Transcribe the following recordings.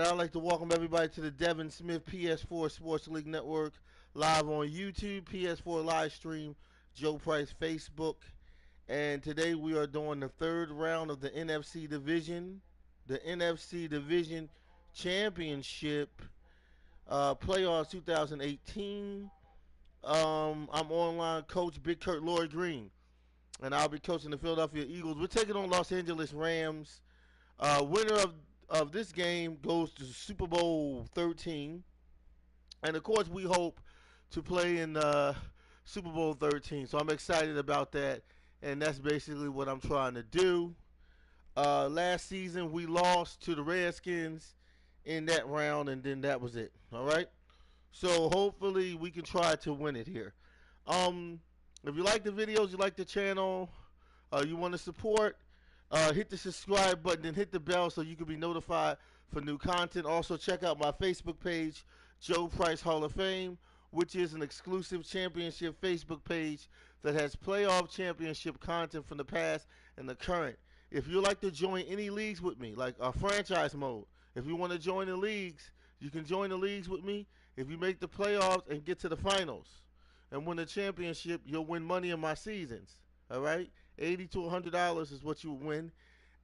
I'd like to welcome everybody to the Devin Smith PS4 Sports League Network, live on YouTube, PS4 live stream, Joe Price Facebook. And today we are doing the third round of the NFC Division Championship playoffs 2018. I'm online coach Big Kurt Lloyd Green, and I'll be coaching the Philadelphia Eagles. We're taking on Los Angeles Rams. Winner of this game goes to Super Bowl 13. And of course, we hope to play in Super Bowl 13. So I'm excited about that. And that's basically what I'm trying to do. Last season, we lost to the Redskins in that round, and then that was it. All right? So hopefully we can try to win it here. If you like the videos, you like the channel, you want to support, hit the subscribe button and hit the bell so you can be notified for new content. Also, check out my Facebook page, Joe Price Hall of Fame, which is an exclusive championship Facebook page that has playoff championship content from the past and the current. If you'd like to join any leagues with me, like a franchise mode, if you want to join the leagues, you can join the leagues with me. If you make the playoffs and get to the finals and win the championship, you'll win money in my seasons. All right? $80 to $100 is what you win,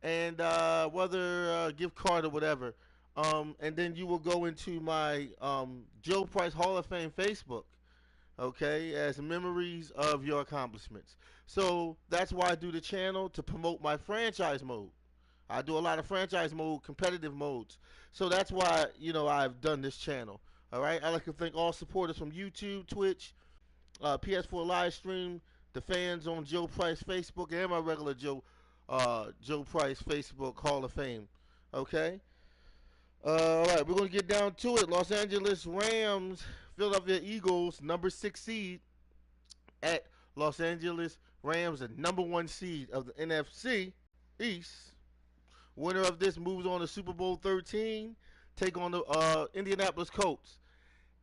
and whether gift card or whatever. And then you will go into my Joe Price Hall of Fame Facebook, okay, as memories of your accomplishments. So that's why I do the channel, to promote my franchise mode. I do a lot of franchise mode, competitive modes. So that's why, I've done this channel. All right. I'd like to thank all supporters from YouTube, Twitch, PS4 live stream, the fans on Joe Price Facebook, and my regular Joe Price Facebook Hall of Fame. Okay. All right. We're going to get down to it. Los Angeles Rams, Philadelphia Eagles, number 6 seed at Los Angeles Rams, the number 1 seed of the NFC East. Winner of this moves on to Super Bowl 13, take on the Indianapolis Colts.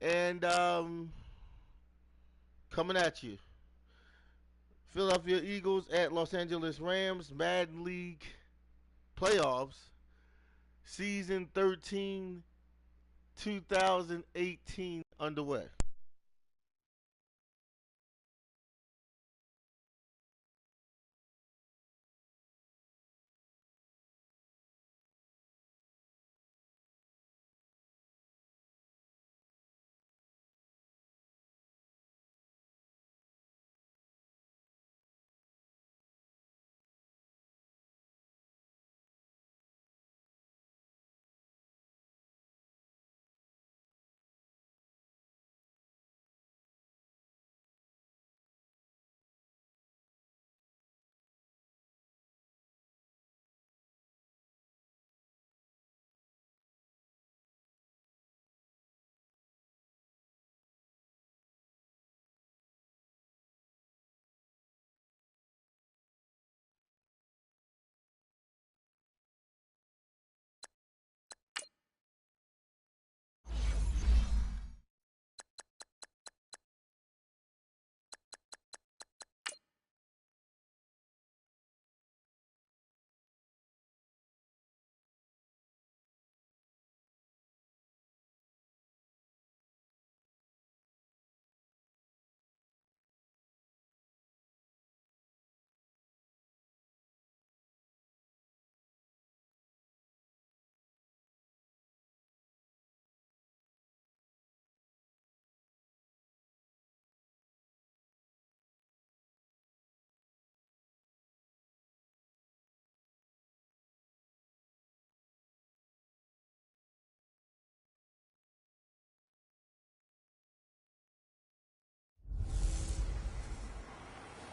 And coming at you, Philadelphia Eagles at Los Angeles Rams, Madden League playoffs, season 13, 2018 underway.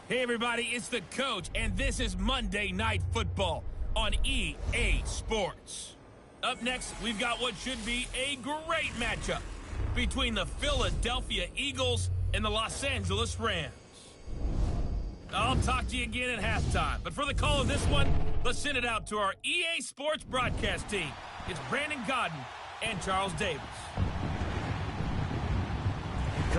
Hey everybody, it's the coach, and this is Monday Night Football on EA Sports. Up next, we've got what should be a great matchup between the Philadelphia Eagles and the Los Angeles Rams. I'll talk to you again at halftime, but for the call of this one, let's send it out to our EA Sports broadcast team. It's Brandon Godden and Charles Davis.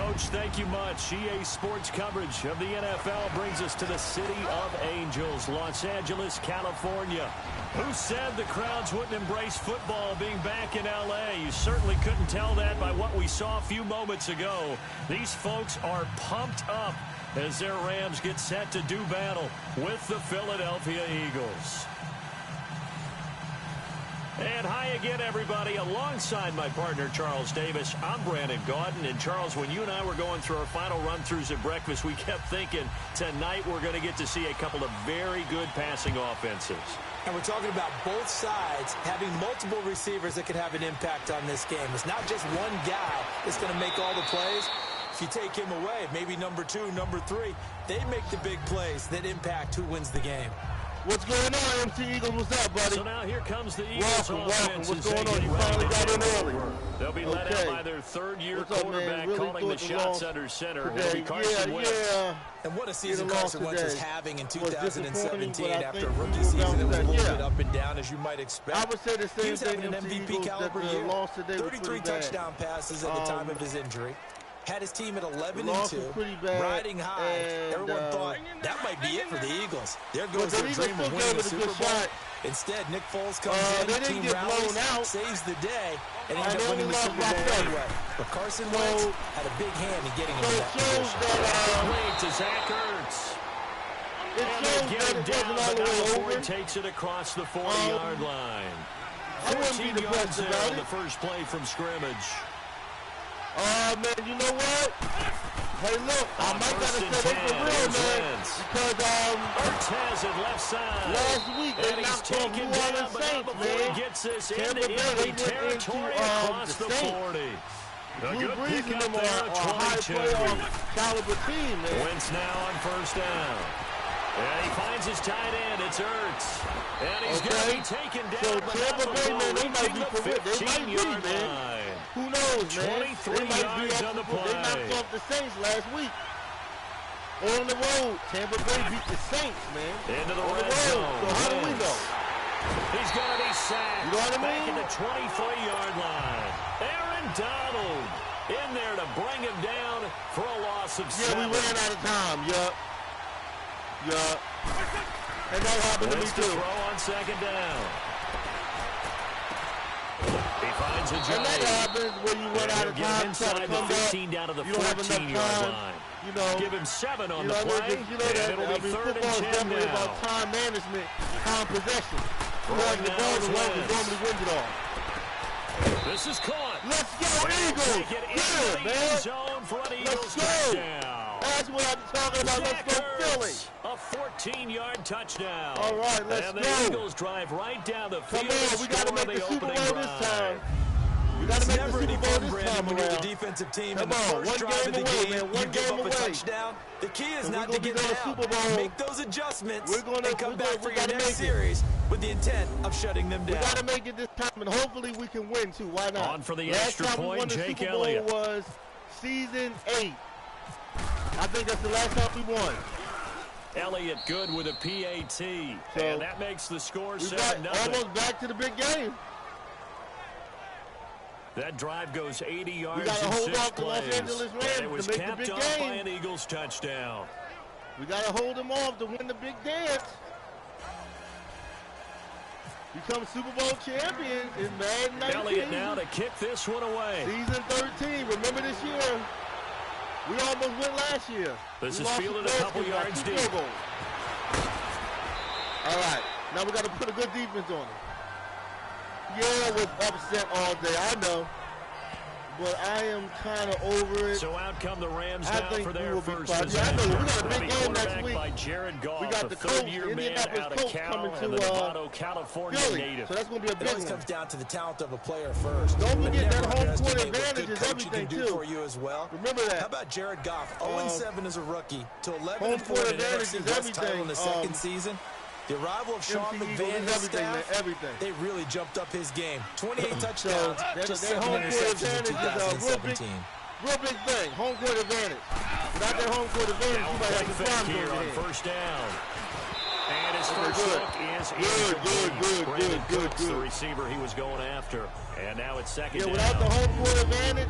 Coach, thank you much. EA Sports coverage of the NFL brings us to the City of Angels, Los Angeles, California. Who said the crowds wouldn't embrace football being back in L.A.? You certainly couldn't tell that by what we saw a few moments ago. These folks are pumped up as their Rams get set to do battle with the Philadelphia Eagles. And hi again, everybody. Alongside my partner, Charles Davis, I'm Brandon Gaudin. And, Charles, when you and I were going through our final run-throughs at breakfast, we kept thinking tonight we're going to get to see a couple of very good passing offenses. And we're talking about both sides having multiple receivers that could have an impact on this game. It's not just one guy that's going to make all the plays. If you take him away, maybe number 2, number 3, they make the big plays that impact who wins the game. What's going on, MC Eagles? What's up, buddy? So now here comes the Eagles welcome. What's going on? You finally got in early. They'll be led out by their third-year quarterback really calling the shots under center. It'll be Carson Wentz. And what a season Carson Wentz is having in 2017 after a rookie season that was a little bit up and down, as you might expect. I would say the same thing. He was having an MVP caliber year. 33 touchdown passes at the time of his injury. Had his team at 11-2, riding high. Everyone thought that might be it for the Eagles. There goes their dream of winning the Super Bowl. Instead, Nick Foles comes in, team rallies, saves the day, and ends up winning the Super Bowl anyway. But Carson Wentz had a big hand in getting him to that position. To Zach Ertz. And they get him down, but now Ford takes it across the 40-yard line. 14 yards there on the first play from scrimmage. Man, you know what? Hey, look, I might gotta say this for real, man. Because, Ertz has it left side. Last week, they knocked off New Orleans Saints, man. Gets this Tampa Bay, they went into the Saints. Drew Brees and them are a high playoff caliber team, man. Wentz now on first down. And he finds his tight end. It's Ertz. And he's going to be taken down. So Tampa Bay, man, they might be for real. They might be, man. Who knows, man? 23 yards on the play. They knocked off the Saints last week. On the road, Tampa Bay beat the Saints, man. Into the red zone. So how do we know? He's going to be sacked. You know what I mean? Back at the 23-yard line. Aaron Donald in there to bring him down for a loss of 7. Yeah, we ran out of time. Yup. And that happened to me too. Throw on second down. He finds a and that happens when you run out of time. Inside the 15 down to the 14-yard line. You know, give him 7 on the play. And it'll be 3rd and 10 now. About time management, time possession. You have the ball and normally wins it all. This is caught. Let's go, Eagles! Yeah, man! Let's go! That's what I'm talking about. Let's go, Philly! A 14-yard touchdown. All right, let's go. And the Eagles drive right down the field. Come on, we got to make the Super Bowl this time. We got to make the Super Bowl this time when you're the around. defensive team Come in the first drive of the game, you give up a touchdown. The key is not to get down. Make those adjustments and come back for your next series with the intent of shutting them down. We got to make it this time, and hopefully we can win, too. Why not? On for the extra point, Jake Elliott. Last time we won the Super Bowl was season 8. I think that's the last time we won. Elliott good with a PAT, and that makes the score 7-0. Almost back to the big game. That drive goes 80 yards we gotta in hold 6 off the plays. Los Angeles Rams It was to make capped the big off game. by an Eagles touchdown. We got to hold them off to win the big dance. Become Super Bowl champions in Madden 19. Elliott now to kick this one away. Season 13. Remember this year? We almost went last year. This is fielded a couple yards deep. All right. Now we got to put a good defense on it. Yeah, I was upset all day. I know. But I am kind of over it. So out come the Rams now for their first possession. Yeah, I know. We got a big game next week. By Jared Goff, we got the coach, Indianapolis coach, coming to Philly. So that's going to be a big one. It always comes down to the talent of a player first. Don't forget that home court advantage is everything, too. For you as well. Remember that. How about Jared Goff? 0-7 as a rookie to 11-4 home court in the advantage NFC is West title in everything. the second season. The arrival of Sean McVay and his staff, they really jumped up his game. 28 touchdowns, just 7 interceptions in 2017. Real big thing, home court advantage. Without that home court advantage, you might have some problems here on first down. And his first look is good. The receiver he was going after. And now it's second down. Without the home court advantage,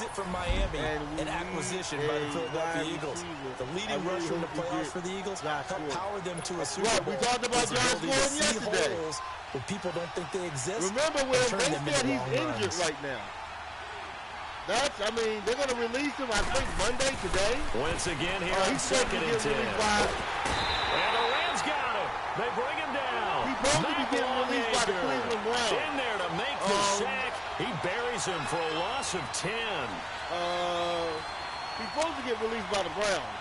visit from Miami, an acquisition by the Philadelphia Eagles. The leading rusher in the playoffs for the Eagles helped power them to a Super Bowl. We talked about Josh Gordon yesterday. Where people don't think they exist. Remember when they said he's injured right now. I mean, they're going to release him, I think, Monday, today. Once again here on second and 10. And the Rams got him. They bring him down. He's supposed to be getting released by the Cleveland Browns. In there to make the sack. He buries him for a loss of 10. He's supposed to get released by the Browns.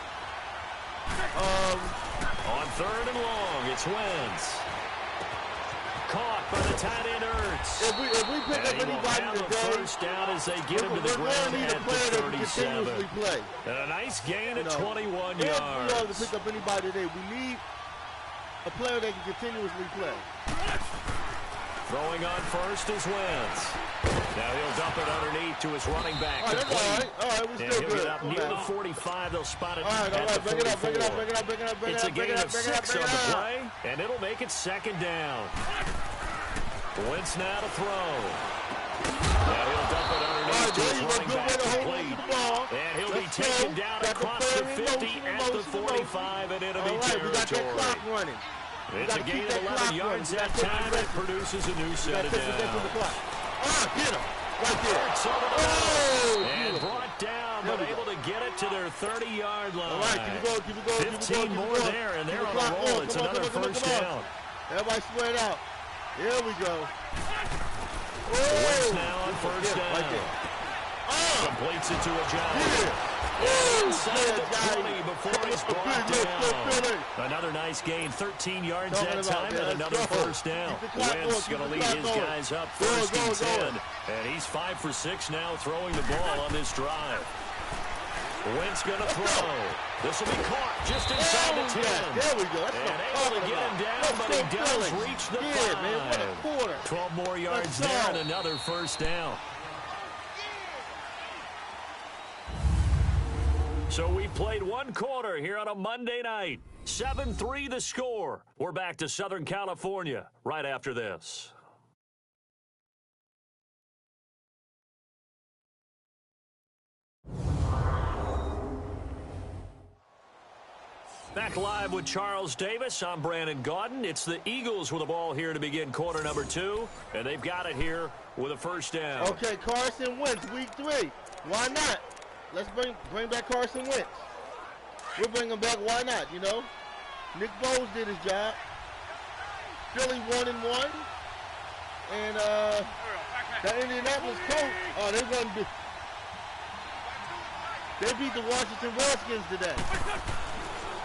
On third and long, it's Wentz. Caught by the tight end Ertz. If we pick up anybody today, first down as they get him to the ground at the 37. And a nice gain at 21 yards. We ought to pick up anybody today. We need a player that can continuously play. Throwing on first is Wentz. Now he'll dump it underneath to his running back. All right, we're still good. Up near the 45, they'll spot it at the 44. Bring it up. It's a gain of 6 on the play, and it'll make it second down. Wentz now to throw. Now he'll dump it underneath to his running back complete. And he'll be taken down across the 50 at the 45 and enemy territory. We got that clock running. It's a gain of 11 yards that time. It produces a new set of downs. Get him. Right there. And brought down, but able to get it to their 30-yard line. All right, keep it going. 15 more there, and they're on a roll. It's another first down. Everybody spread out. Here we go. Wentz now on first down. Right there. Completes it to a Giant. Inside the 20 before he's brought down. Another nice gain, 13 yards that time, and another first down. Wentz going to lead his guys up first and 10. And he's 5 for 6 now throwing the ball on this drive. Wentz going to throw. This will be caught just inside the 10. There we go. And able to get him down, but he does reach the 5. Man, what a quarter. 12 more yards there and another first down. So we played one quarter here on a Monday night. 7-3 the score. We're back to Southern California right after this. Back live with Charles Davis. I'm Brandon Gaudin. It's the Eagles with the ball here to begin quarter number 2, and they've got it here with a first down. Okay, Carson Wentz, week 3. Why not? Let's bring back Carson Wentz. We'll bring him back. Why not? You know, Nick Foles did his job. Philly 1-1, and that Indianapolis Colts. They beat the Washington Redskins today.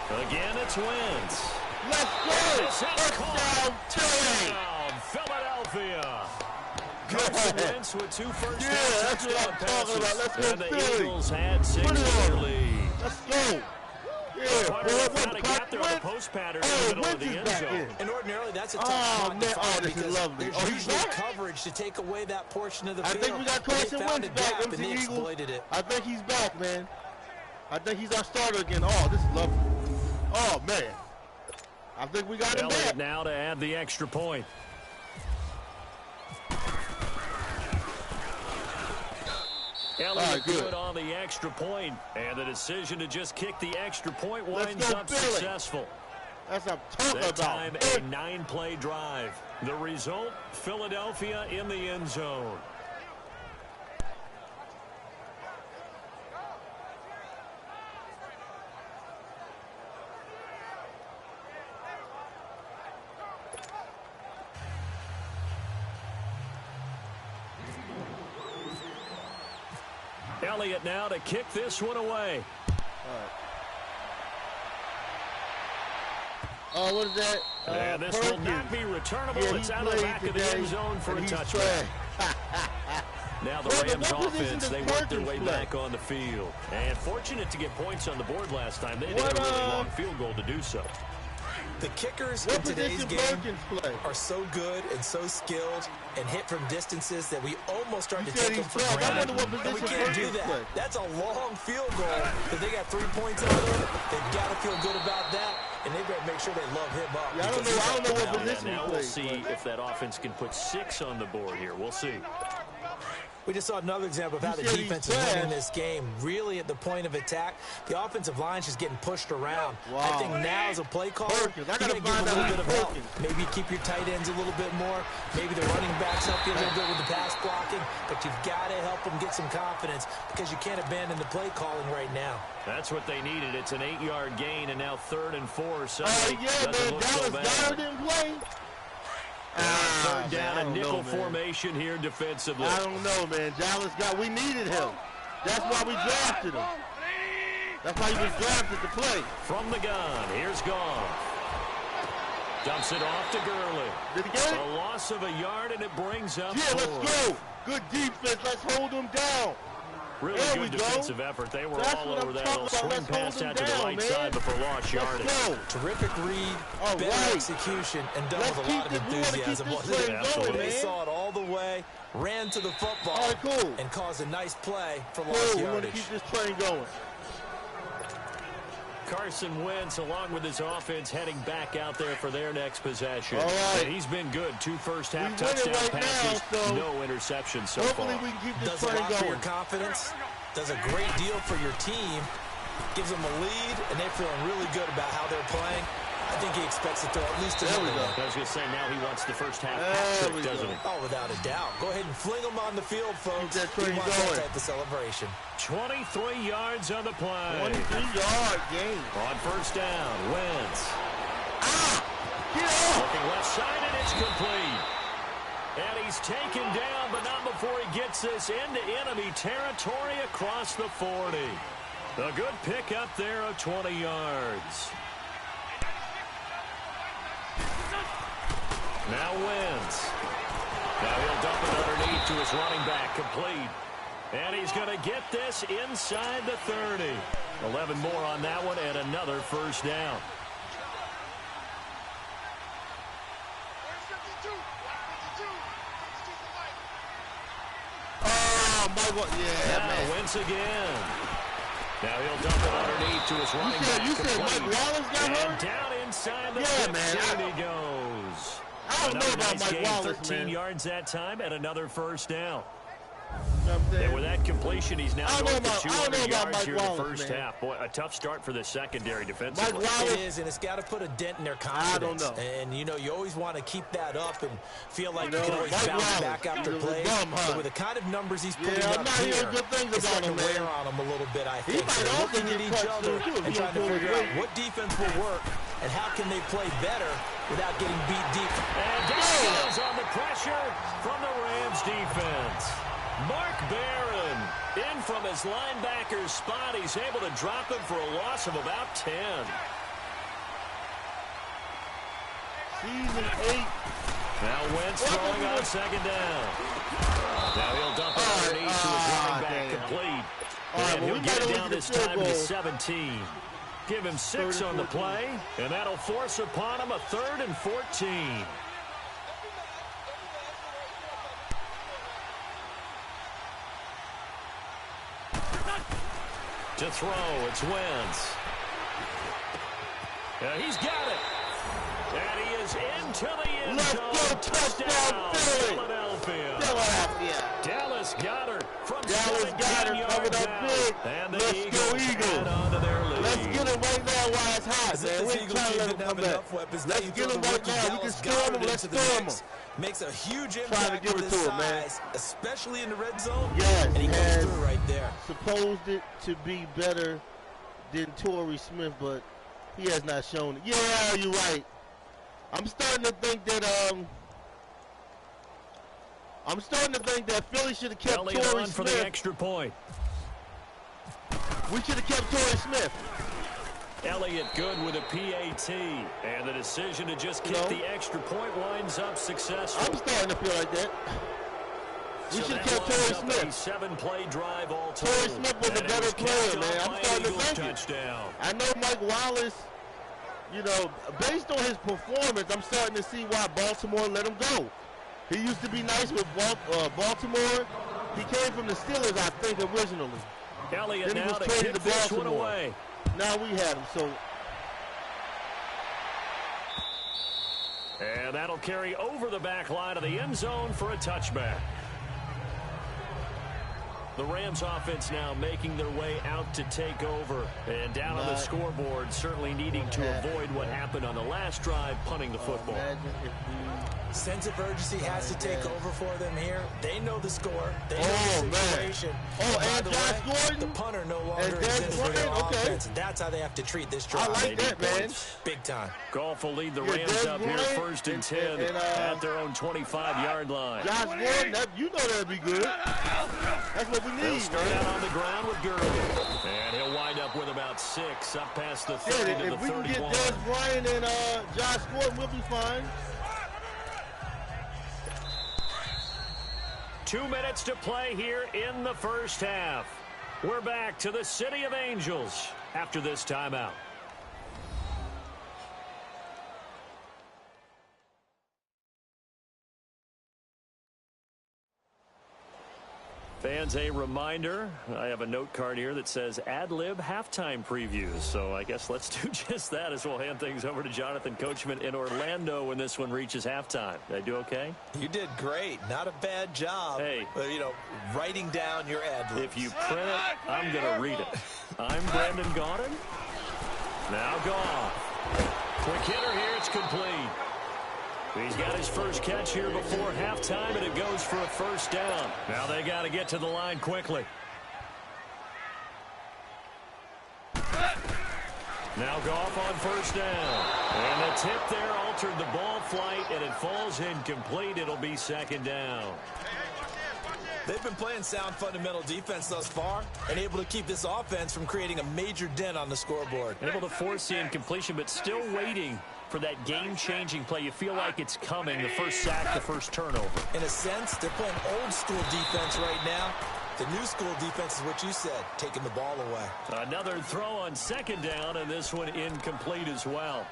Again, it's Wentz. Let's go! Touchdown, Philadelphia. Carson Wentz with 2 first-down touchdown passes. Let's go, and the Philly. Eagles had 6 in their lead. Let's go. Yeah, boy, got there on the post pattern in the middle of the end zone. And ordinarily, that's a tough spot to find this is lovely. There's usually coverage to take away that portion of the field. I think we got Carson Wentz back. And they exploited it. I think he's back, man. I think he's our starter again. Oh, this is lovely. Oh, man. I think we got him back. Elliott now to add the extra point. Elliott good on the extra point, and the decision to just kick the extra point winds up successful. That's what I'm talking about. That time, a 9-play drive. The result, Philadelphia in the end zone. Elliott now to kick this one away. What is that? And this will not be returnable. It's out of the back of the end zone for a touchdown. Now the Rams offense, they work their way back on the field. And fortunate to get points on the board last time. They had a really long field goal to do so. The kickers in today's game are so good and so skilled and hit from distances that we almost start to take them for granted. And we can't do that. That's a long field goal that they got 3 points out of it. They've got to feel good about that, and they've got to make sure they love him up. Yeah, I don't know what position now we'll see if that offense can put 6 on the board here. We'll see. We just saw another example of how the defense is winning this game. Really at the point of attack, the offensive line is just getting pushed around. Wow. I think now as a play caller, you got to give a little bit of help. Maybe keep your tight ends a little bit more. Maybe the running backs help you a little bit with the pass blocking. But you've got to help them get some confidence because you can't abandon the play calling right now. That's what they needed. It's an 8-yard gain, and now 3rd and 4. So yeah, man, Dallas Goedert didn't play. Third down, a nickel formation here defensively. I don't know, man. Dallas we needed him. That's why we drafted him. That's why he was drafted to play. From the gun, here's Goff. Dumps it off to Gurley. Did he get it? A loss of a yard, and it brings up let's 4. go. Good defense. Let's hold him down. Really good defensive effort. They were all over that little swing pass out to the right side before lost yardage. Terrific read, better execution, and done with a lot of enthusiasm. They saw it all the way, ran to the football, and caused a nice play for lost yardage. We want to keep this train going. Carson Wentz, along with his offense, heading back out there for their next possession. And he's been good. 2 first-half touchdown passes, no interceptions so far. Hopefully we can keep this train going. Does a lot for your confidence, does a great deal for your team, gives them a lead, and they're feeling really good about how they're playing. I think he expects to throw at least another one. I was going to say, now he wants the first half hat trick, doesn't he? Oh, without a doubt. Go ahead and fling them on the field, folks. Keep that train going. At the celebration. 23 yards on the play. 23-yard gain. On first down, Wentz. Get off! Looking left side, and it's complete. And he's taken down, but not before he gets this into enemy territory across the 40. A good pickup there of 20 yards. Now Wentz. Now he'll dump it underneath to his running back, complete. And he's going to get this inside the 30. 11 more on that one, and another first down. Now Wentz again. Now he'll dump it underneath to his running back. You said Mike Wallace got hurt? And down inside the 15 he goes. I don't know about Mike Wallace, 13 yards that time and another first down. You know what I'm saying? And with that completion, he's now going for 200 yards here in the first man. half. Boy, a tough start for the secondary defensively. It is, and it's got to put a dent in their confidence. I don't know. And, you know, you always want to keep that up and feel like you can always bounce back after plays. But with the kind of numbers he's putting up here, it's going to wear on him a little bit, I think. They're looking at each other and trying to figure out what defense will work and how can they play better without getting beat deep. And down goes on the pressure from the Rams defense. Mark Barron in from his linebacker's spot. He's able to drop him for a loss of about 10. Season 8. Now Wentz throwing on second down. Now he'll dump it underneath to his running back, complete. And he'll get it down this time to 17. Give him 6 on the play, and that'll force upon him a 3rd and 14. To throw, it's Wentz. He's got it. And he is into the end zone. Touchdown, Philadelphia. Dallas Goedert from Dallas Goedert coming up big. And the Let's go Eagles. On to their lead. Let's get him right now while it's hot, man. We ain't trying to let him come back. Let's get him right now. You can storm him. Let's storm him. Makes a huge impact with his size, especially in the red zone. Yes, and he goes through right there. Supposed it to be better than Torrey Smith, but he has not shown it. Yeah, you're right. I'm starting to think that Philly should have kept Torrey Smith for the extra point. We should have kept Torrey Smith. Elliott good with a PAT, and the decision to just kick the extra point winds up successful. I'm starting to feel like that. We should have kept Torrey Smith. A 7-play drive all told. Torrey Smith was a better player, man. I'm starting to think touchdown. I know Mike Wallace, you know, based on his performance, I'm starting to see why Baltimore let him go. He used to be nice with Baltimore. He came from the Steelers, I think, originally. Elliott then he now was to traded kick to this one Baltimore. away. Now we had him, so. And that'll carry over the back line of the end zone for a touchback. The Rams offense now making their way out to take over. And down on the scoreboard, certainly needing to avoid what happened on the last drive, punting the football. Sense of urgency has to take over for them here. They know the score. They know the situation. And Josh Gordon. The punter no longer exists for their offense. That's how they have to treat this drive. I like that, man. Big time. Goff will lead the Rams up here first and 10 at their own 25-yard line. Josh Gordon, you know that'd be good. That's what we need. They'll start out on the ground with Gurley. And he'll wind up with about 6 up past the 30 to the 31. If we can get Des Bryant and Josh Gordon, we'll be fine. 2 minutes to play here in the first half. We're back to the City of Angels after this timeout. Fans, a reminder, I have a note card here that says ad-lib halftime previews. So I guess let's do just that as we'll hand things over to Jonathan Coachman in Orlando when this one reaches halftime. Did I do okay? You did great. Not a bad job. Hey. Writing down your ad-libs. If you print it, I'm going to read it. I'm Brandon Gaudin. Now Goff. Quick hitter here. It's complete. He's got his first catch here before halftime, and it goes for a first down. Now they got to get to the line quickly. Now Goff on first down. And the tip there altered the ball flight, and it falls incomplete. It'll be second down. They've been playing sound fundamental defense thus far and able to keep this offense from creating a major dent on the scoreboard. Able to force the incompletion, but still waiting for that game-changing play. You feel like it's coming, the first sack, the first turnover. In a sense, they're playing old-school defense right now. The new-school defense is what you said, taking the ball away. Another throw on second down, and this one incomplete as well.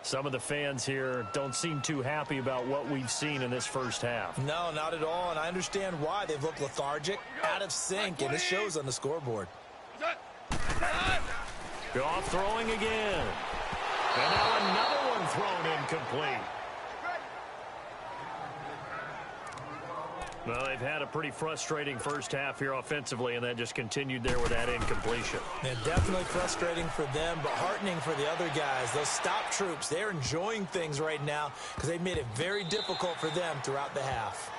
Some of the fans here don't seem too happy about what we've seen in this first half. No, not at all, and I understand why. They've looked lethargic, out of sync, and it shows on the scoreboard. Goff throwing again. And now another one thrown incomplete. Well, they've had a pretty frustrating first half here offensively, and that just continued there with that incompletion. And definitely frustrating for them, but heartening for the other guys. Those stop troops, they're enjoying things right now because they've made it very difficult for them throughout the half.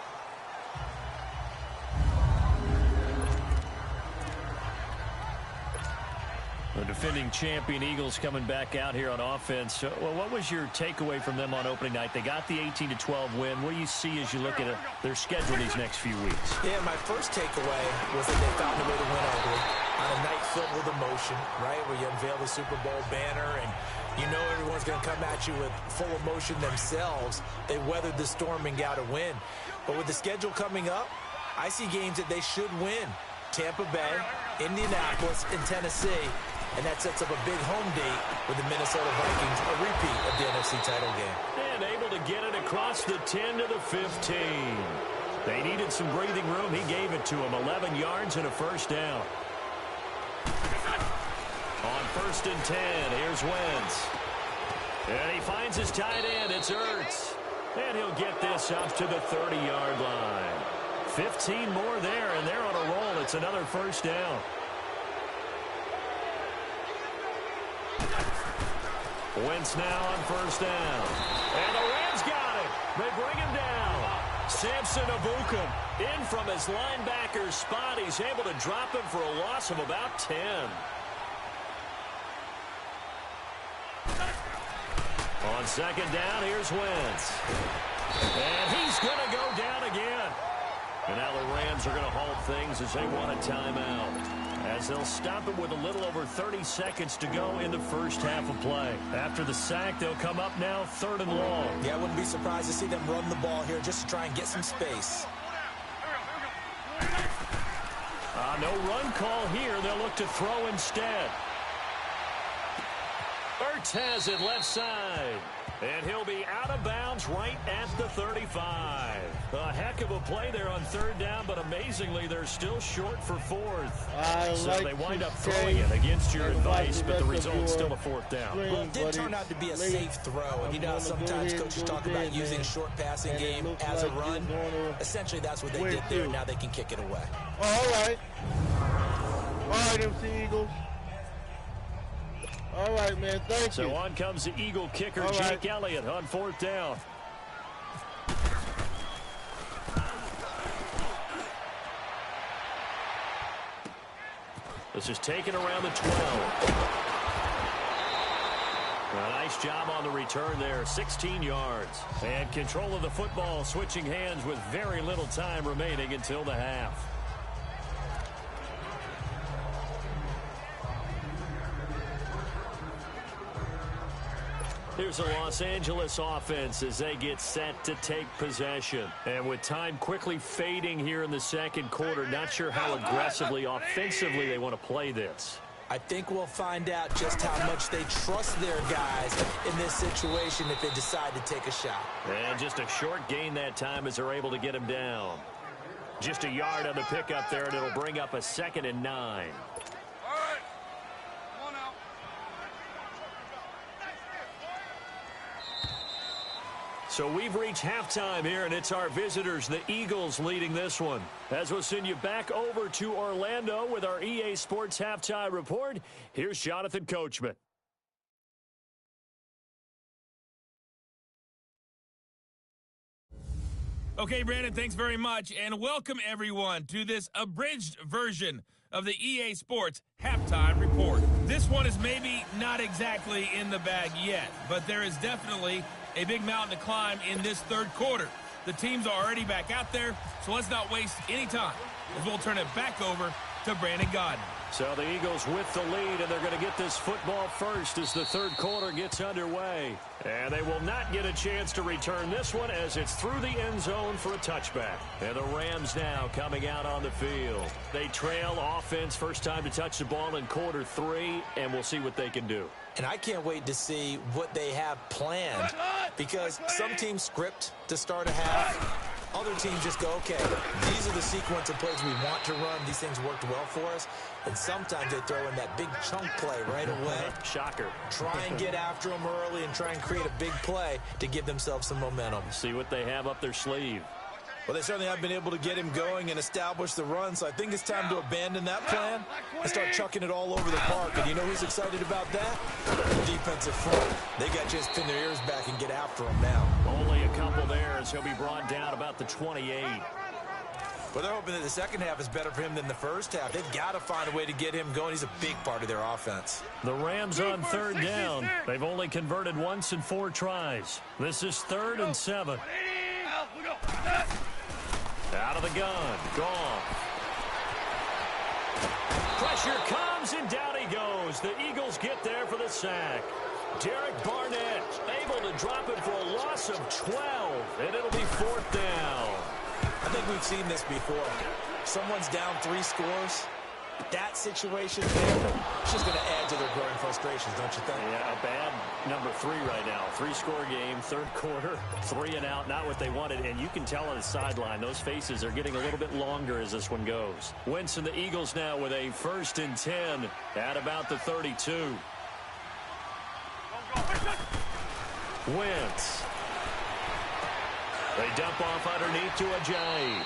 The defending champion Eagles coming back out here on offense. Well, what was your takeaway from them on opening night? They got the 18-12 win. What do you see as you look at their schedule these next few weeks? Yeah, my first takeaway was that they found a way to win ugly on a night filled with emotion, right, where you unveil the Super Bowl banner and you know everyone's going to come at you with full emotion themselves. They weathered the storm and got a win. But with the schedule coming up, I see games that they should win. Tampa Bay, Indianapolis, and Tennessee. And that sets up a big home date with the Minnesota Vikings, a repeat of the NFC title game. And able to get it across the 10 to the 15. They needed some breathing room. He gave it to them. 11 yards and a first down. On first and 10, here's Wentz. And he finds his tight end. It's Ertz. And he'll get this up to the 30-yard line. 15 more there, and they're on a roll. It's another first down. Wentz now on first down. And the Rams got it. They bring him down. Samson Abukum in from his linebacker spot. He's able to drop him for a loss of about 10. On second down, here's Wentz. And he's going to go down again. And now the Rams are going to halt things as they want a timeout, as they'll stop it with a little over 30 seconds to go in the first half of play. After the sack, they'll come up now third and long. Yeah, I wouldn't be surprised to see them run the ball here just to try and get some space. No run call here. They'll look to throw instead. Ertz has it left side. And he'll be out of bounds right at the 35. A heck of a play there on third down, but amazingly, they're still short for fourth. So they wind up throwing it against your advice, but the result's still a fourth down. Well, it did turn out to be a safe throw. And you know how sometimes coaches talk about using a short passing game as a run? Essentially, that's what they did there. Now they can kick it away. All right. All right, MC Eagles. All right, man. Thank you. So on comes the Eagle kicker, Jake Elliott, on fourth down. This is taken around the 12. A nice job on the return there, 16 yards. And control of the football switching hands with very little time remaining until the half. Here's the Los Angeles offense as they get set to take possession. And with time quickly fading here in the second quarter, not sure how aggressively, offensively they want to play this. I think we'll find out just how much they trust their guys in this situation if they decide to take a shot. And just a short gain that time as they're able to get him down. Just a yard on the pickup there, and it'll bring up a 2nd and 9. So we've reached halftime here, and it's our visitors, the Eagles, leading this one. As we'll send you back over to Orlando with our EA Sports Halftime Report, here's Jonathan Coachman. Okay, Brandon, thanks very much, and welcome everyone to this abridged version of the EA Sports Halftime Report. This one is maybe not exactly in the bag yet, but there is definitely a big mountain to climb in this third quarter. The teams are already back out there, so let's not waste any time as we'll turn it back over to Brandon Godden. So the Eagles with the lead, and they're going to get this football first as the third quarter gets underway. And they will not get a chance to return this one as it's through the end zone for a touchback. And the Rams now coming out on the field. They trail offense, first time to touch the ball in quarter 3, and we'll see what they can do. And I can't wait to see what they have planned, because some teams script to start a half. Other teams just go, okay, these are the sequence of plays we want to run. These things worked well for us. And sometimes they throw in that big chunk play right away. Shocker. Try and get after them early and try and create a big play to give themselves some momentum. See what they have up their sleeve. Well, they certainly have been able to get him going and establish the run, so I think it's time to abandon that plan and start chucking it all over the park. And you know who's excited about that? The defensive front. They got to just pin their ears back and get after him now. Only a couple there as he'll be brought down about the 28. Well, they're hoping that the second half is better for him than the first half. They've got to find a way to get him going. He's a big part of their offense. The Rams on third down. They've only converted once in 4 tries. This is 3rd and 7. Out of the gun. Gone. Pressure comes, and down he goes. The Eagles get there for the sack. Derek Barnett able to drop it for a loss of 12, and it'll be 4th down. I think we've seen this before. Someone's down 3 scores. That situation there, it's just going to add to their growing frustrations, don't you think? Yeah, a bad number 3 right now. 3-score game, third quarter, 3 and out, not what they wanted. And you can tell on the sideline, those faces are getting a little bit longer as this one goes. Wentz and the Eagles now with a 1st and 10 at about the 32. Wentz. They dump off underneath to Ajayi.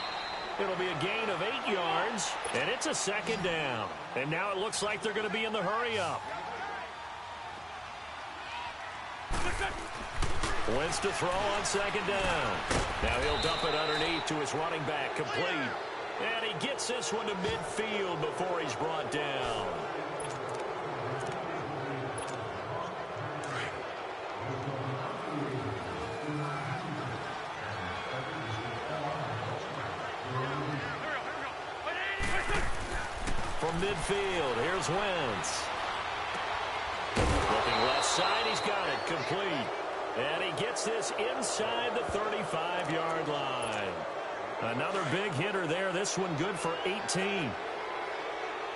It'll be a gain of 8 yards, and it's a 2nd down. And now it looks like they're going to be in the hurry-up. Wentz to throw on 2nd down. Now he'll dump it underneath to his running back, complete. And he gets this one to midfield before he's brought down. From midfield, here's Wentz. Looking left side, he's got it, complete. And he gets this inside the 35-yard line. Another big hitter there, this one good for 18.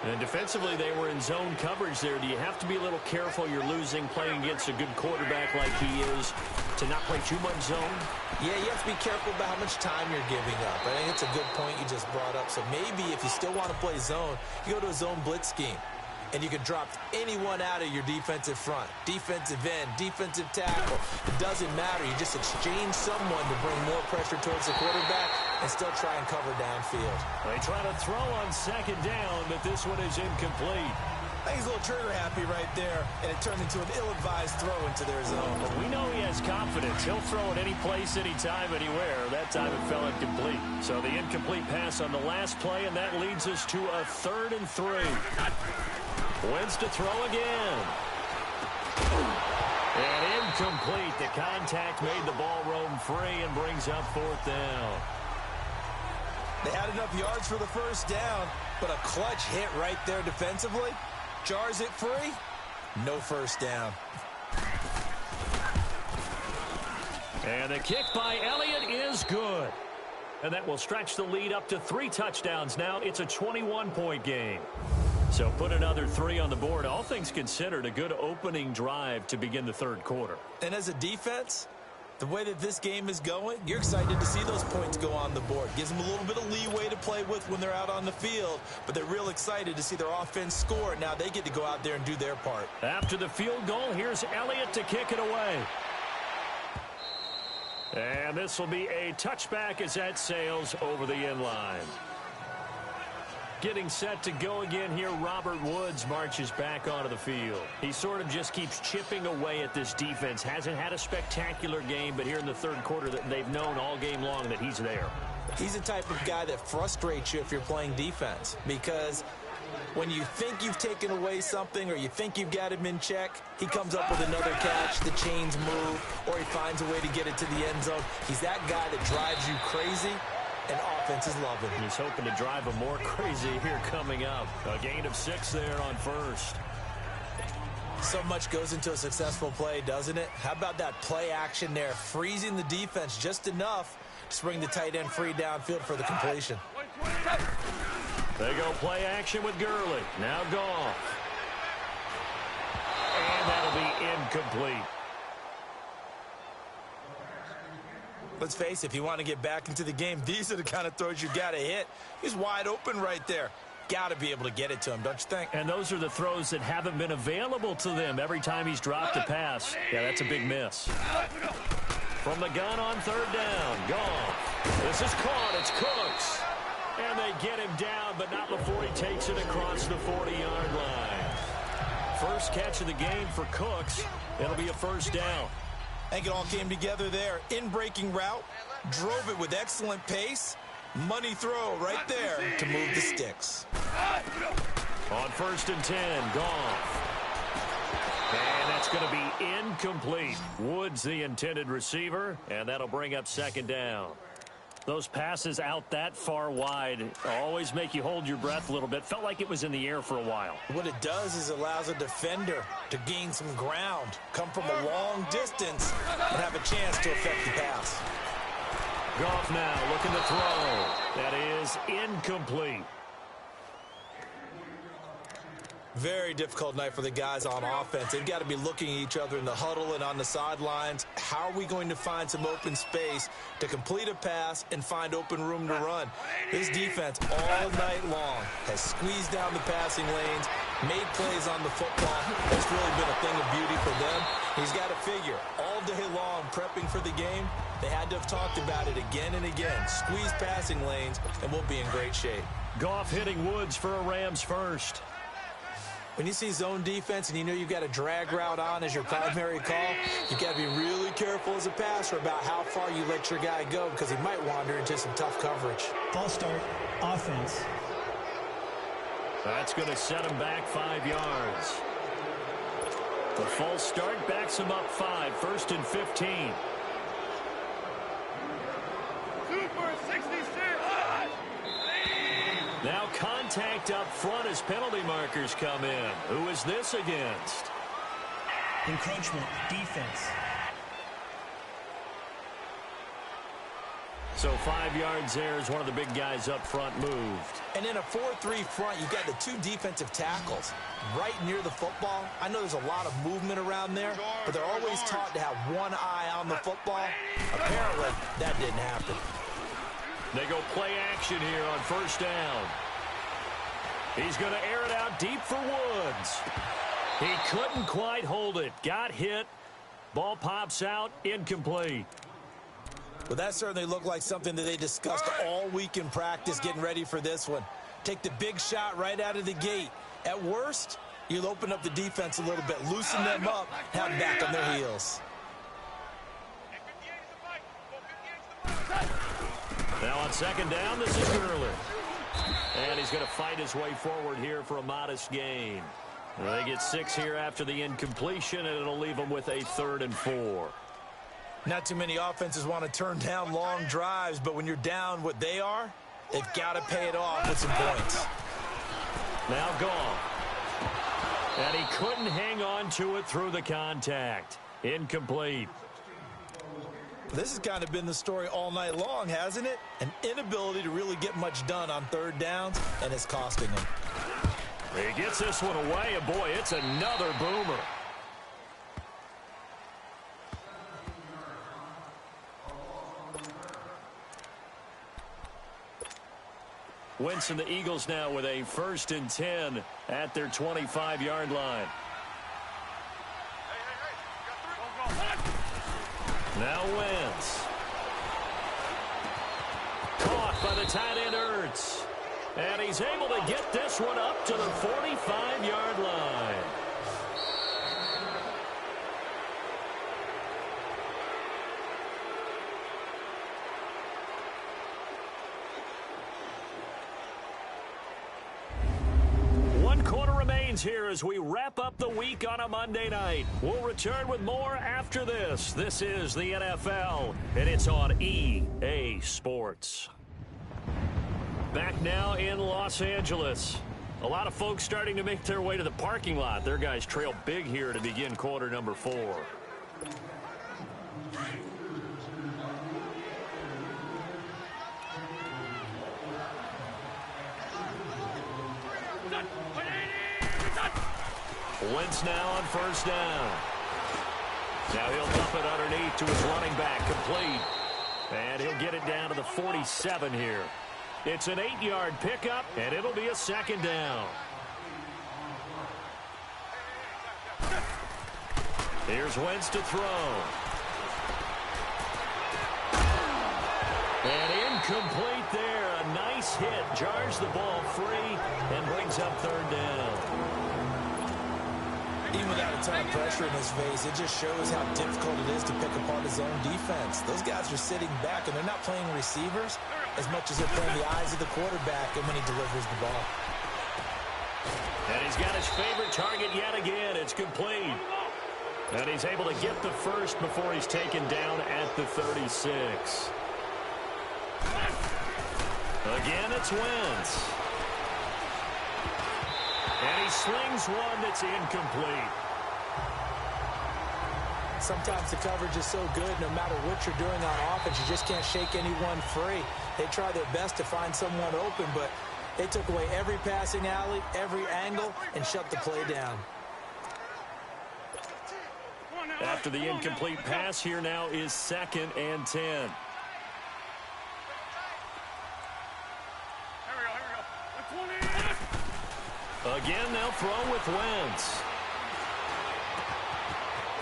And defensively, they were in zone coverage there. Do you have to be a little careful? You're losing, playing against a good quarterback like he is, to not play too much zone? Yeah, you have to be careful about how much time you're giving up. I think it's a good point you just brought up. So maybe if you still want to play zone, you go to a zone blitz scheme. And you can drop anyone out of your defensive front. Defensive end, defensive tackle. It doesn't matter. You just exchange someone to bring more pressure towards the quarterback and still try and cover downfield. They try to throw on second down, but this one is incomplete. I think he's a little trigger happy right there, and it turned into an ill-advised throw into their zone. But we know he has confidence. He'll throw it any place, anytime, anywhere. That time it fell incomplete. So the incomplete pass on the last play, and that leads us to a 3rd and 3. Wins to throw again. And incomplete. The contact made the ball roam free and brings up 4th down. They had enough yards for the first down, but a clutch hit right there defensively jars it free. No first down. And the kick by Elliott is good. And that will stretch the lead up to 3 touchdowns now. It's a 21-point game. So put another 3 on the board. All things considered, a good opening drive to begin the 3rd quarter. And as a defense, the way that this game is going, you're excited to see those points go on the board. Gives them a little bit of leeway to play with when they're out on the field, but they're real excited to see their offense score. Now they get to go out there and do their part. After the field goal, here's Elliott to kick it away. And this will be a touchback as that sails over the end line. Getting set to go again here, Robert Woods marches back onto the field. He sort of just keeps chipping away at this defense. Hasn't had a spectacular game, but here in the 3rd quarter, that they've known all game long that he's there. He's the type of guy that frustrates you if you're playing defense, because when you think you've taken away something or you think you've got him in check, he comes up with another catch, the chains move, or he finds a way to get it to the end zone. He's that guy that drives you crazy. And offense is loving. He's hoping to drive him more crazy here coming up. A gain of 6 there on 1st. So much goes into a successful play, doesn't it? How about that play action there, freezing the defense just enough to bring the tight end free downfield for the completion. They go play action with Gurley. Now Goff. And that'll be incomplete. Let's face it, if you want to get back into the game, these are the kind of throws you got to hit. He's wide open right there. Got to be able to get it to him, don't you think? And those are the throws that haven't been available to them every time he's dropped a pass. Yeah, that's a big miss. From the gun on 3rd down, Goff. This is caught. It's Cooks. And they get him down, but not before he takes it across the 40-yard line. First catch of the game for Cooks. It'll be a 1st down. I think it all came together there. In-breaking route, drove it with excellent pace. Money throw right there to move the sticks. On 1st and 10, Goff. And that's going to be incomplete. Woods the intended receiver, and that'll bring up 2nd down. Those passes out that far wide always make you hold your breath a little bit. Felt like it was in the air for a while. What it does is allows a defender to gain some ground, come from a long distance, and have a chance to affect the pass. Goff now looking to throw. That is incomplete. Very difficult night for the guys on offense. They've got to be looking at each other in the huddle and on the sidelines. How are we going to find some open space to complete a pass and find open room to run? This defense all night long has squeezed down the passing lanes, made plays on the football. It's really been a thing of beauty for them. He's got to figure, all day long prepping for the game, they had to have talked about it again and again. Squeeze passing lanes, and we'll be in great shape. Goff hitting Woods for a Rams first. When you see zone defense and you know you've got a drag route on as your primary call, you've got to be really careful as a passer about how far you let your guy go because he might wander into some tough coverage. False start, offense. That's going to set him back 5 yards. The false start backs him up 5, 1st and 15. Now contact up front as penalty markers come in. Who is this against? Encroachment, defense. So 5 yards there as one of the big guys up front moved. And in a 4-3 front, you've got the 2 defensive tackles right near the football. I know there's a lot of movement around there, but they're always taught to have one eye on the football. Apparently, that didn't happen. They go play action here on first down. He's going to air it out deep for Woods. He couldn't quite hold it. Got hit. Ball pops out. Incomplete. Well, that certainly looked like something that they discussed all week in practice getting ready for this one. Take the big shot right out of the gate. At worst, you'll open up the defense a little bit, loosen them up, have them back on their heels. Now on second down, this is Gurley. And he's going to fight his way forward here for a modest gain. Well, they get 6 here after the incompletion, and it'll leave them with a 3rd and 4. Not too many offenses want to turn down long drives, but when you're down what they are, they've got to pay it off with some points. Now gone. And he couldn't hang on to it through the contact. Incomplete. This has kind of been the story all night long, hasn't it? An inability to really get much done on 3rd downs, and it's costing him. He gets this one away, and boy, it's another boomer. Wentz and the Eagles now with a 1st and 10 at their 25-yard line. Now Wentz. Caught by the tight end Ertz. And he's able to get this one up to the 45-yard line. Here as we wrap up the week on a Monday night. We'll return with more after this. This is the NFL, and it's on EA Sports. Back now in Los Angeles. A lot of folks starting to make their way to the parking lot. Their guys trail big here to begin quarter number 4. Wentz now on first down. Now he'll dump it underneath to his running back, complete. And he'll get it down to the 47 here. It's an 8-yard pickup, and it'll be a 2nd down. Here's Wentz to throw. And incomplete there. A nice hit. Jars the ball free and brings up 3rd down. Even without a ton of pressure in his face, it just shows how difficult it is to pick apart his own defense. Those guys are sitting back, and they're not playing receivers as much as they're playing the eyes of the quarterback and when he delivers the ball. And he's got his favorite target yet again. It's complete. And he's able to get the first before he's taken down at the 36. Again, it's Wentz. And he slings one that's incomplete. Sometimes the coverage is so good, no matter what you're doing on offense, you just can't shake anyone free. They try their best to find someone open, but they took away every passing alley, every angle, and shut the play down. After the incomplete pass, here now is 2nd and 10. Again, they'll throw with Wentz.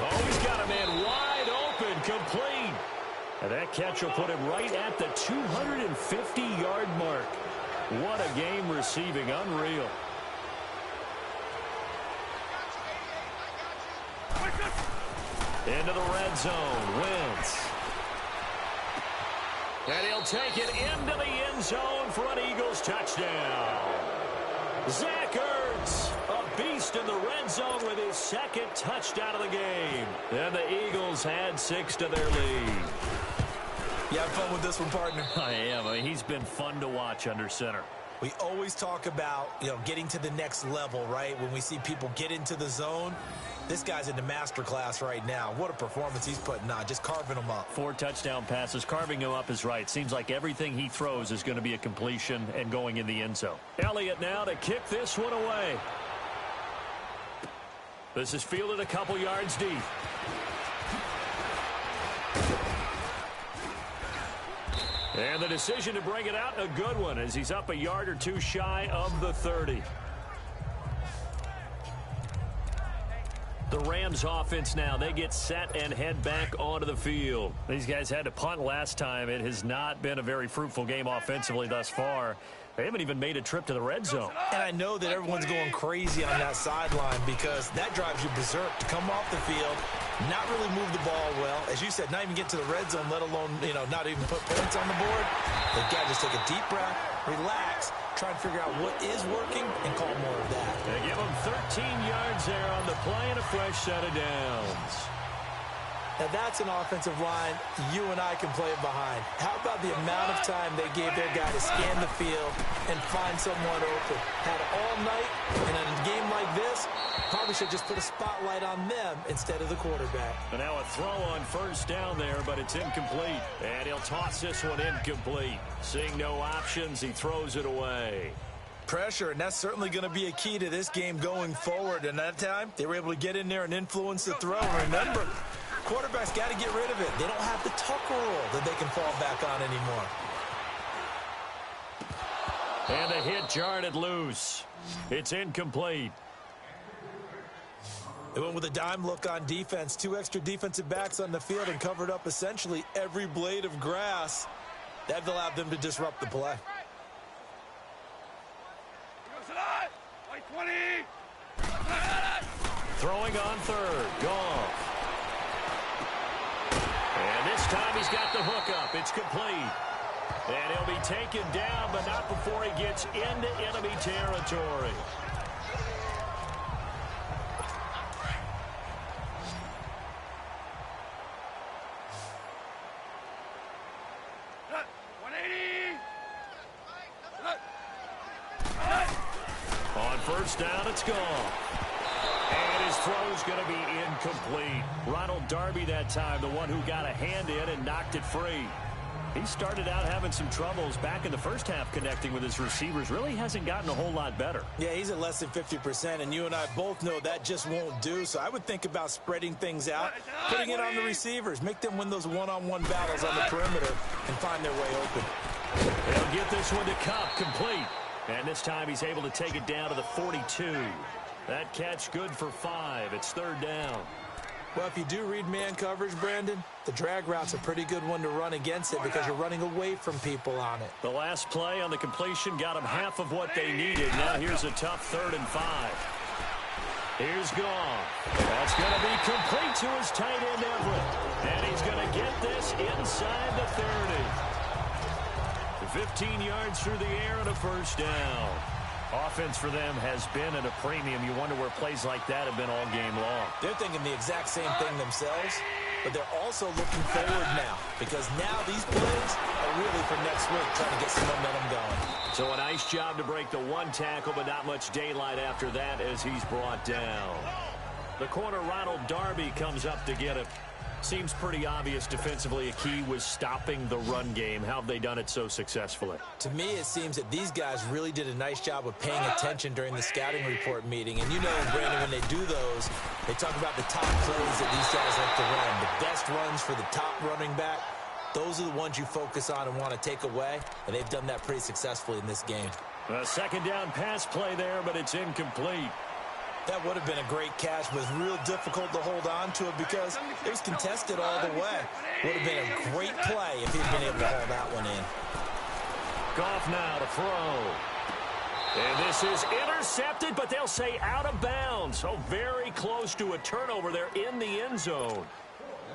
Oh, he's got a man wide open, complete. And that catch will put him right at the 250-yard mark. What a game receiving, unreal. Into the red zone, Wentz. And he'll take it into the end zone for an Eagles touchdown. Zach Ertz, a beast in the red zone with his 2nd touchdown of the game. And the Eagles add 6 to their lead. You have fun with this one, partner? I am. He's been fun to watch under center. We always talk about, getting to the next level, right? When we see people get into the zone, this guy's in the master class right now. What a performance he's putting on, just carving them up. 4 touchdown passes. Carving him up is right. Seems like everything he throws is going to be a completion and going in the end zone. Elliott now to kick this one away. This is fielded a couple yards deep. And the decision to bring it out, a good one, as he's up a yard or two shy of the 30. The Rams offense now, they get set and head back onto the field. These guys had to punt last time. It has not been a very fruitful game offensively thus far. They haven't even made a trip to the red zone. And I know that everyone's going crazy on that sideline because that drives you berserk to come off the field, not really move the ball well. As you said, not even get to the red zone, let alone, not even put points on the board. They've got to just take a deep breath, relax, try and figure out what is working and call more of that. They give them 13 yards there on the play and a fresh set of downs. Now that's an offensive line you and I can play it behind. How about the amount of time they gave their guy to scan the field and find someone open? Had all night, and in a game like this, probably should just put a spotlight on them instead of the quarterback. And now a throw on first down there, but it's incomplete. And he'll toss this one incomplete. Seeing no options, he throws it away. Pressure, and that's certainly going to be a key to this game going forward. And that time, they were able to get in there and influence the throw. Remember, quarterbacks got to get rid of it. They don't have the tuck roll that they can fall back on anymore. And the hit jarred it loose. It's incomplete. They went with a dime look on defense. 2 extra defensive backs on the field and covered up essentially every blade of grass. That allowed them to disrupt the play. Throwing on third. Goff. And this time he's got the hook up. It's complete. And he'll be taken down, but not before he gets into enemy territory. On first down, it's gone. And his throw's going to be incomplete. Ronald Darby that time, the one who got a hand in and knocked it free. He started out having some troubles back in the first half connecting with his receivers. Really hasn't gotten a whole lot better. Yeah, he's at less than 50%, and you and I both know that just won't do. So I would think about spreading things out, putting it on the receivers, make them win those one-on-one battles on the perimeter and find their way open. They'll get this one to Cup, complete. And this time he's able to take it down to the 42. That catch good for 5. It's third down. Well, if you do read man coverage, Brandon, the drag route's a pretty good one to run against it because you're running away from people on it. The last play on the completion got them half of what they needed. Now here's a tough 3rd and 5. Here's Goff. That's going to be complete to his tight end, Everett. And he's going to get this inside the 30. 15 yards through the air and a first down. Offense for them has been at a premium. You wonder where plays like that have been all game long. They're thinking the exact same thing themselves, but they're also looking forward now because now these plays are really for next week, trying to get some momentum going. So a nice job to break the 1 tackle, but not much daylight after that as he's brought down. The corner, Ronald Darby, comes up to get it. Seems pretty obvious defensively a key was stopping the run game. How have they done it so successfully? To me, it seems that these guys really did a nice job of paying attention during the scouting report meeting. And you know, Brandon, when they do those, they talk about the top plays that these guys like to run. The best runs for the top running back. Those are the ones you focus on and want to take away. And they've done that pretty successfully in this game. A second down pass play there, but it's incomplete. That would have been a great catch, but it's real difficult to hold on to it because it was contested all the way. Would have been a great play if he'd been able to hold that one in. Goff now to throw. And this is intercepted, but they'll say out of bounds. So very close to a turnover there in the end zone.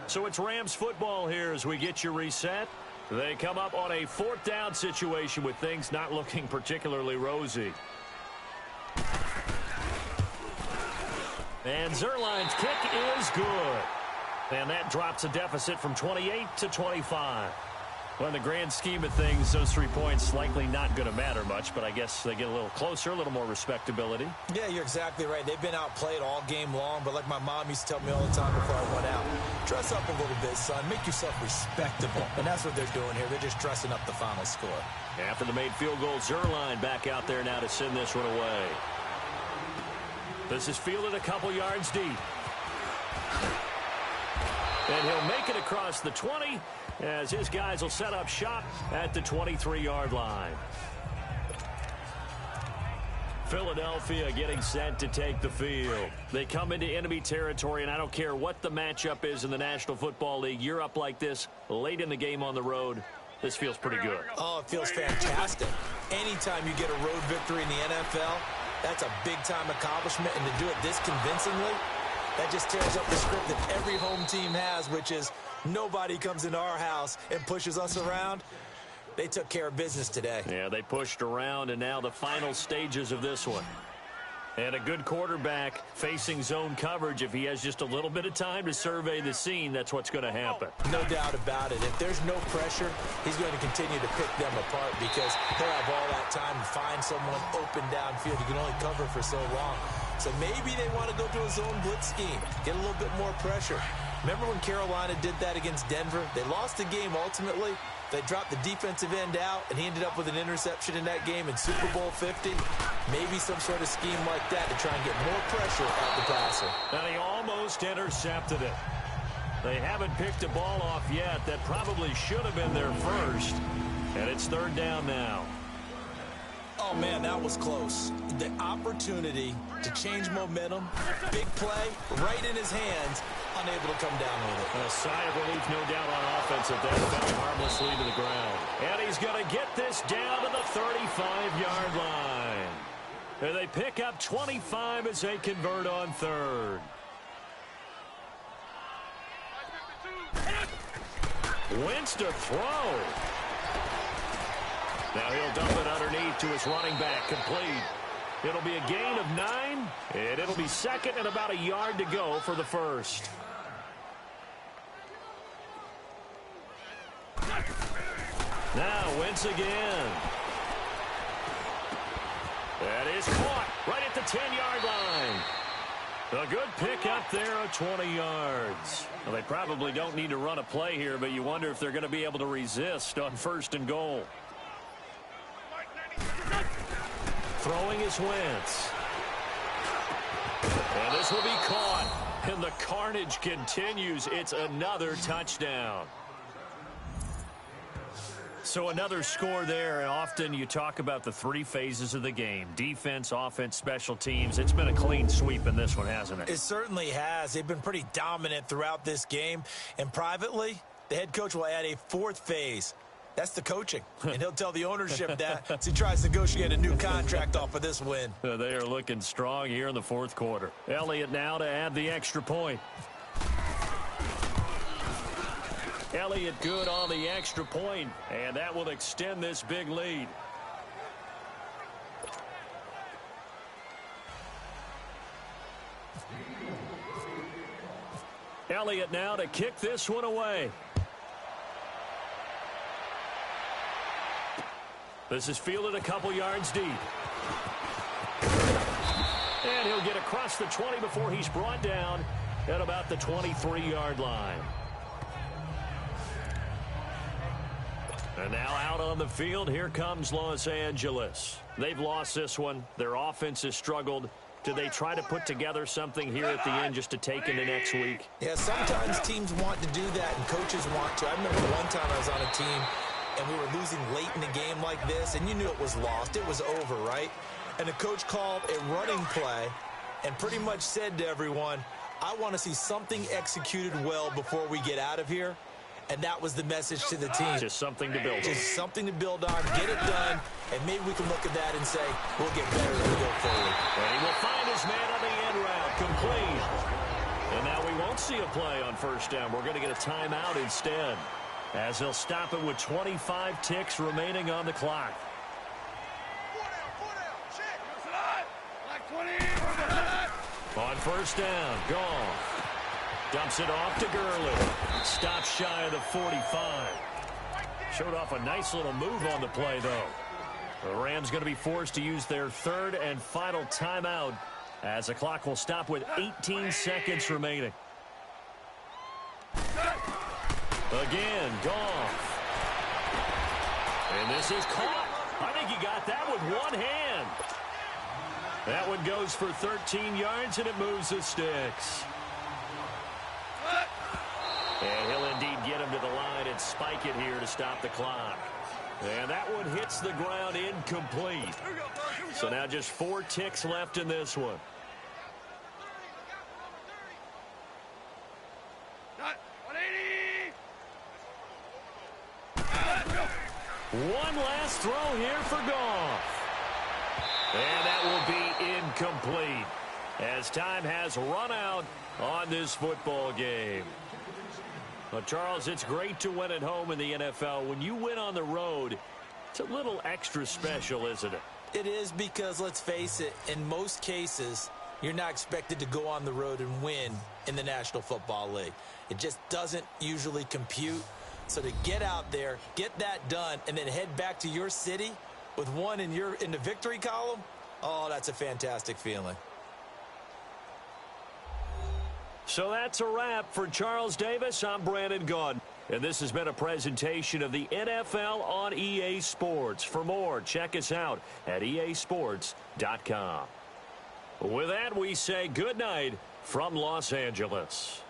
So it's Rams football here as we get you reset. They come up on a 4th down situation with things not looking particularly rosy. And Zerline's kick is good. And that drops a deficit from 28 to 25. Well, in the grand scheme of things, those 3 points likely not going to matter much, but I guess they get a little closer, a little more respectability. Yeah, you're exactly right. They've been outplayed all game long, but like my mom used to tell me all the time before I went out, dress up a little bit, son. Make yourself respectable. And that's what they're doing here. They're just dressing up the final score. After the made field goal, Zerline back out there now to send this one away. This is fielded a couple yards deep. And he'll make it across the 20 as his guys will set up shop at the 23-yard line. Philadelphia getting set to take the field. They come into enemy territory, and I don't care what the matchup is in the National Football League. You're up like this late in the game on the road. This feels pretty good. Oh, it feels fantastic. Anytime you get a road victory in the NFL, that's a big-time accomplishment, and to do it this convincingly, that just tears up the script that every home team has, which is nobody comes into our house and pushes us around. They took care of business today. Yeah, they pushed around, and now the final stages of this one. And a good quarterback facing zone coverage. If he has just a little bit of time to survey the scene, that's what's going to happen. No doubt about it. If there's no pressure, he's going to continue to pick them apart because he'll have all that time to find someone open downfield. He can only cover for so long. So maybe they want to go to a zone blitz scheme, get a little bit more pressure. Remember when Carolina did that against Denver? They lost the game ultimately. They dropped the defensive end out, and he ended up with an interception in that game in Super Bowl 50. Maybe some sort of scheme like that to try and get more pressure at the passer. And he almost intercepted it. They haven't picked a ball off yet. That probably should have been their first. And it's third down now. Oh, man, that was close. The opportunity to change momentum, big play, right in his hands, unable to come down with it. A sigh of relief, no doubt, on offense at that fell harmlessly to the ground. And he's going to get this down to the 35-yard line. And they pick up 25 as they convert on third. Wentz to throw. Now he'll dump it underneath to his running back, complete. It'll be a gain of 9, and it'll be second and about a yard to go for the first. Now Wentz again. That is caught right at the 10-yard line. A good pick up there at 20 yards. Well, they probably don't need to run a play here, but you wonder if they're going to be able to resist on first and goal. Throwing is Wentz. And this will be caught. And the carnage continues. It's another touchdown. So another score there, and often you talk about the 3 phases of the game. Defense, offense, special teams. It's been a clean sweep in this one, hasn't it? It certainly has. They've been pretty dominant throughout this game. And privately, the head coach will add a 4th phase. That's the coaching, and he'll tell the ownership that as he tries to negotiate a new contract off of this win. They are looking strong here in the 4th quarter. Elliott now to add the extra point. Elliott good on the extra point, and that will extend this big lead. Elliott now to kick this one away. This is fielded a couple yards deep. And he'll get across the 20 before he's brought down at about the 23-yard line. And now out on the field, here comes Los Angeles. They've lost this one. Their offense has struggled. Do they try to put together something here at the end just to take into next week? Yeah, sometimes teams want to do that and coaches want to. I remember one time I was on a team and we were losing late in the game like this, and you knew it was lost. It was over, right? And the coach called a running play and pretty much said to everyone, I want to see something executed well before we get out of here. And that was the message to the team. Just something to build on. Just something to build on, get it done, and maybe we can look at that and say, we'll get better as we go forward. And he will find his man on the end route, complete. And now we won't see a play on first down. We're going to get a timeout instead, as they'll stop it with 25 ticks remaining on the clock. On first down, Goff dumps it off to Gurley. Stops shy of the 45. Showed off a nice little move on the play, though. The Rams going to be forced to use their third and final timeout as the clock will stop with 18 seconds remaining. Again, Goff. And this is caught. I think he got that with one hand. That one goes for 13 yards, and it moves the sticks. And he'll indeed get him to the line and spike it here to stop the clock. And that one hits the ground incomplete. So now just 4 ticks left in this one. One last throw here for Goff. And that will be incomplete as time has run out on this football game. Well, Charles, it's great to win at home in the NFL. When you win on the road, it's a little extra special, isn't it? It is, because, let's face it, in most cases, you're not expected to go on the road and win in the National Football League. It just doesn't usually compute. So to get out there, get that done, and then head back to your city with one in the victory column, oh, that's a fantastic feeling. So that's a wrap for Charles Davis. I'm Brandon Gaudin, and this has been a presentation of the NFL on EA Sports. For more, check us out at easports.com. With that, we say good night from Los Angeles.